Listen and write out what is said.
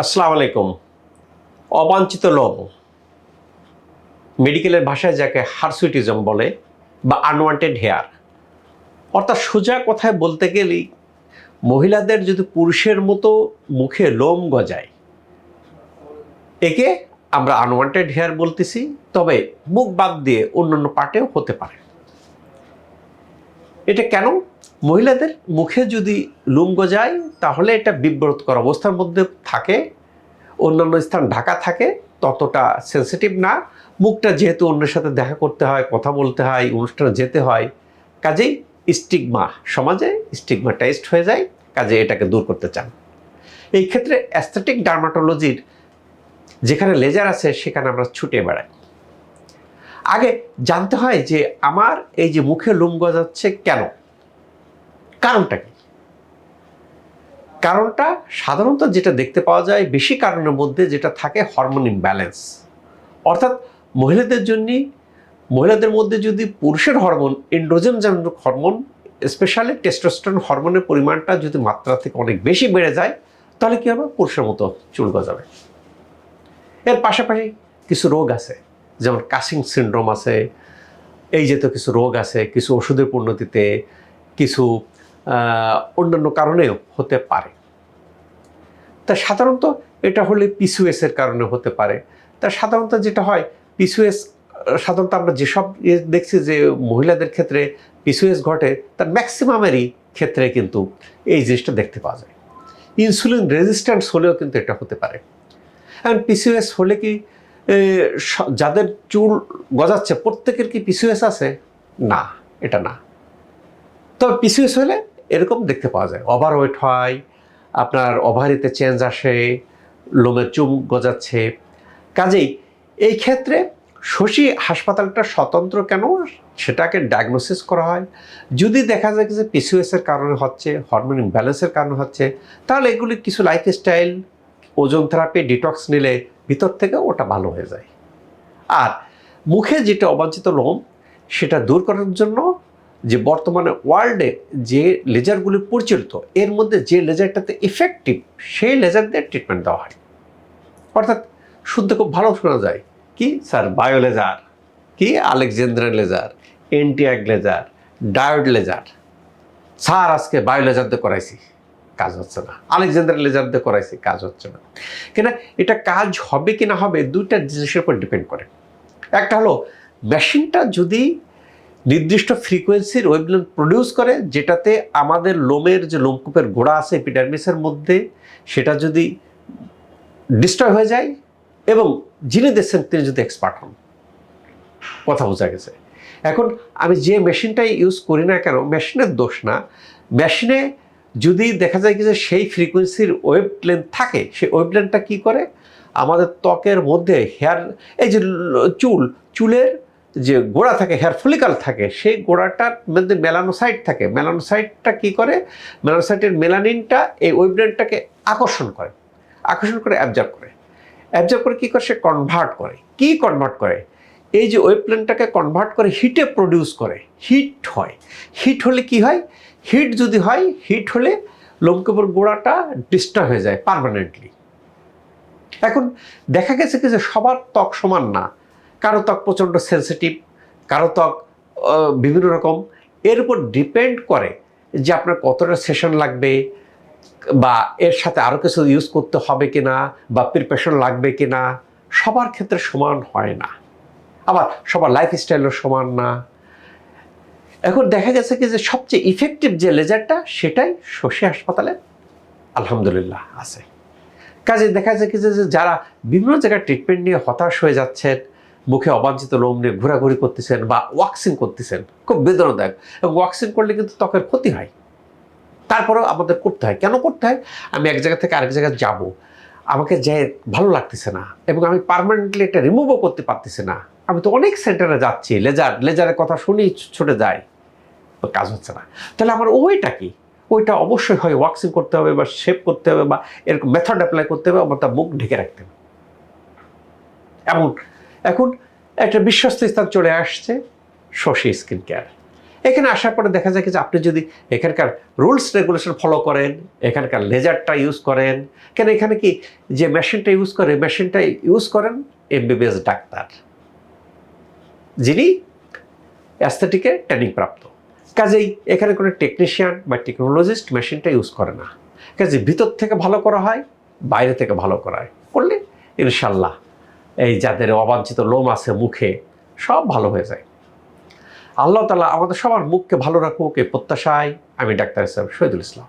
আসসালামু আলাইকুম। অবাঞ্ছিত লোম, মেডিকেলের ভাষায় যাকে হার্সুইটিজম বলে বা আনওয়ান্টেড হেয়ার, অর্থাৎ সোজা কথায় বলতে গেলেই মহিলাদের যদি পুরুষের মতো মুখে লোম গজায়, একে আমরা আনওয়ান্টেড হেয়ার বলতেছি। তবে মুখ বাদ দিয়ে অন্যান্য পার্টেও হতে পারে। এটা কেন? মহিলাদের মুখে যদি লোম গজায় তাহলে এটা বিব্রতকর অবস্থার মধ্যে থাকে, অন্যান্য স্থান ঢাকা থাকে, ততটা সেন্সিটিভ না। মুখটা যেহেতু অন্যের সাথে দেখা করতে হয়, কথা বলতে হয়, অনুষ্ঠানে যেতে হয়, কাজেই স্টিগমা, সমাজে স্টিগমাটাইজড হয়ে যায়। কাজে এটাকে দূর করতে চান। এই ক্ষেত্রে অ্যাস্থেটিক ডার্মাটোলজির যেখানে লেজার আছে সেখানে আমরা ছুটে বেড়াই। আগে জানতে হয় যে আমার এই যে মুখে লোম গজাচ্ছে কেন, কারণটা কি? কারণটা সাধারণত যেটা দেখতে পাওয়া যায়, বেশি কারণের মধ্যে যেটা থাকে হরমোন ইমব্যালেন্স। অর্থাৎ মহিলাদের মধ্যে যদি পুরুষের হরমোন, এন্ড্রোজেনজনক হরমোন, স্পেশালি টেস্টোস্টেরন হরমোনের পরিমাণটা যদি মাত্রা থেকে অনেক বেশি বেড়ে যায়, তাহলে কী হবে? পুরুষের মতো চুল গজাবে। এর পাশাপাশি কিছু রোগ আছে, যেমন কাসিং সিনড্রোম আছে, এই জাতীয় কিছু রোগ আছে, কিছু ওষুধের পরিণতিতে, কিছু অন্যান্য কারণেও হতে পারে। তা সাধারণত এটা হলে পিসিওএস এর কারণে হতে পারে। তা সাধারণত যেটা হয়, পিসিওএস সাধারণত আমরা যেসব দেখছি যে মহিলাদের ক্ষেত্রে পিসিওএস ঘটে, তার ম্যাক্সিমামেরই ক্ষেত্রে কিন্তু এই জিনিসটা দেখতে পাওয়া যায়। ইনসুলিন রেজিস্ট্যান্স হলেও কিন্তু এটা হতে পারে। এখন পিসিওএস হলে কি যাদের চুল গজাচ্ছে প্রত্যেকের কি পিসিওএস আছে? না, এটা না। তবে পিসিওএস হলে এরকম দেখতে পাওয়া যায়, ওভারওয়েট হয়, আপনার ওভারিতে চেঞ্জ আসে, লোমের চুল গজাচ্ছে। কাজেই এই ক্ষেত্রে শশী হাসপাতালটা স্বতন্ত্র কেন, সেটাকে ডায়াগনোসিস করা হয়। যদি দেখা যায় যে পিসিওএসের কারণে হচ্ছে, হরমোন ইমব্যালেন্সের কারণে হচ্ছে, তাহলে এগুলি কিছু লাইফস্টাইল, ওজন থেরাপি, ডিটক্স নিলে ভিতর থেকে ওটা ভালো হয়ে যায়। আর মুখে যেটা অবাঞ্ছিত লোম, সেটা দূর করার জন্য যে বর্তমানে ওয়ার্ল্ডে যে লেজারগুলি প্রচলিত, এর মধ্যে যে লেজারটাতে ইফেক্টিভ, সেই লেজার দিয়ে ট্রিটমেন্ট দেওয়া হয়। অর্থাৎ শুনতে খুব ভালো শোনা যায়, কি স্যার? বায়ো লেজার, কি Alexandrian laser, এন্টিয়াগ laser, diode laser. Sir আজকে বায়ো লেজার দিয়ে করাইছি, কাজ হচ্ছে না। আলেকজান্দ্রিয়ান লেজার দিয়ে করাইছি, কাজ হচ্ছে না। কেন? এটা কাজ হবে কি না হবে দুইটা জিনিসের উপর ডিপেন্ড করে। একটা হলো মেশিনটা যদি নির্দিষ্ট ফ্রিকোয়েন্সির ওয়েভলেন্থ প্রডিউস করে, যেটাতে আমাদের লোমের যে লোমকূপের গোড়া আছে এপিডার্মিসের মধ্যে, সেটা যদি ডিস্ট্রয় হয়ে যায় এবং যিনি দেখছেন তিনি যদি এক্সপার্ট হন, কথা বোঝা গেছে। এখন আমি যে মেশিনটাই ইউজ করি না কেন, মেশিনের দোষ না। মেশিনে যদি দেখা যায় কি যে সেই ফ্রিকোয়েন্সির ওয়েভলেন্থ থাকে, সেই ওয়েভলেন্থটা কী করে আমাদের ত্বকের মধ্যে হেয়ার, এই যে চুলের যে গোড়া থাকে, হেয়ার ফলিকাল থাকে, সেই গোড়াটার মধ্যে মেলানোসাইট থাকে। মেলানোসাইটটা কী করে? মেলানোসাইটের মেলানিনটা এই ওয়েভলেন্থটাকে আকর্ষণ করে অ্যাবজর্ব করে কী করে? সে কনভার্ট করে। কি কনভার্ট করে? এই যে ওয়েভলেন্থটাকে কনভার্ট করে হিটে প্রডিউস করে। হিট হয়। হিট হলে কি হয়? হিট হলে লোমকূপের গোড়াটা ডিস্ট্রয় হয়ে যায় পার্মানেন্টলি। এখন দেখা গেছে কি যে সবার ত্বক সমান না। কারো ত্বক প্রচণ্ড সেন্সিটিভ, কারো ত্বক বিভিন্ন রকম। এর উপর ডিপেন্ড করে যে আপনার কতটা সেশন লাগবে, বা এর সাথে আরও কিছু ইউজ করতে হবে কিনা, বা প্রিপারেশন লাগবে কিনা। সবার ক্ষেত্রে সমান হয় না, আবার সবার লাইফস্টাইলও সমান না। এখন দেখা গেছে কি যে সবচেয়ে ইফেক্টিভ যে লেজারটা, সেটাই শশী হাসপাতালে আলহামদুলিল্লাহ আছে। কাজে দেখা যায় কি যে যারা বিভিন্ন জায়গায় ট্রিটমেন্ট নিয়ে হতাশ হয়ে যাচ্ছেন, মুখে অবাঞ্ছিত লোম নিয়ে ঘোরাঘুরি করতেছেন বা ওয়াক্সিং করতেছেন, খুব বেদনাদায়ক। এবং ওয়াক্সিং করলে কিন্তু ত্বকের ক্ষতি হয়, তারপরেও আমাদের করতে হয়। কেন করতে হয়? আমি এক জায়গা থেকে আরেক জায়গায় যাব, আমাকে যে ভালো লাগতেছে না, এবং আমি পার্মানেন্টলি এটা রিমুভও করতে পারতেছি না। আমি তো অনেক সেন্টারে যাচ্ছি, লেজারের কথা শুনি ছুটে যায়, কাজ হচ্ছে না। তাহলে আমার ওইটা কি? ওইটা অবশ্যই হয় ওয়াক্সিং করতে হবে, বা শেপ করতে হবে, বা এরকম মেথড অ্যাপ্লাই করতে হবে, আমার তার মুখ ঢেকে রাখতে হবে। এখন একটা বিশ্বস্ত স্থান চলে আসছে, শশী স্কিন কেয়ার। এখানে আসার পরে দেখা যায় কি যে আপনি যদি এখানকার রুলস রেগুলেশন ফলো করেন, এখানকার লেজারটা ইউজ করেন, কেন এখানে কি যে মেশিনটা ইউজ করেন এমবিবিএস ডাক্তার, যিনি অ্যাস্থেটিকে ট্রেনিং প্রাপ্ত। কাজেই এখানে কোনো টেকনিশিয়ান বা টেকনোলজিস্ট মেশিনটা ইউজ করে না। কাজে ভিতর থেকে ভালো করা হয়, বাইরে থেকে ভালো করা হয়, করলে ইনশাল্লাহ এই যাদের অবাঞ্ছিত লোম আছে মুখে সব ভালো হয়ে যায়। আল্লাহ তাআলা আমাদের সবার মুখকে ভালো রাখুক এই প্রত্যাশায় আমি ডাক্তার সাহেব শহীদুল ইসলাম।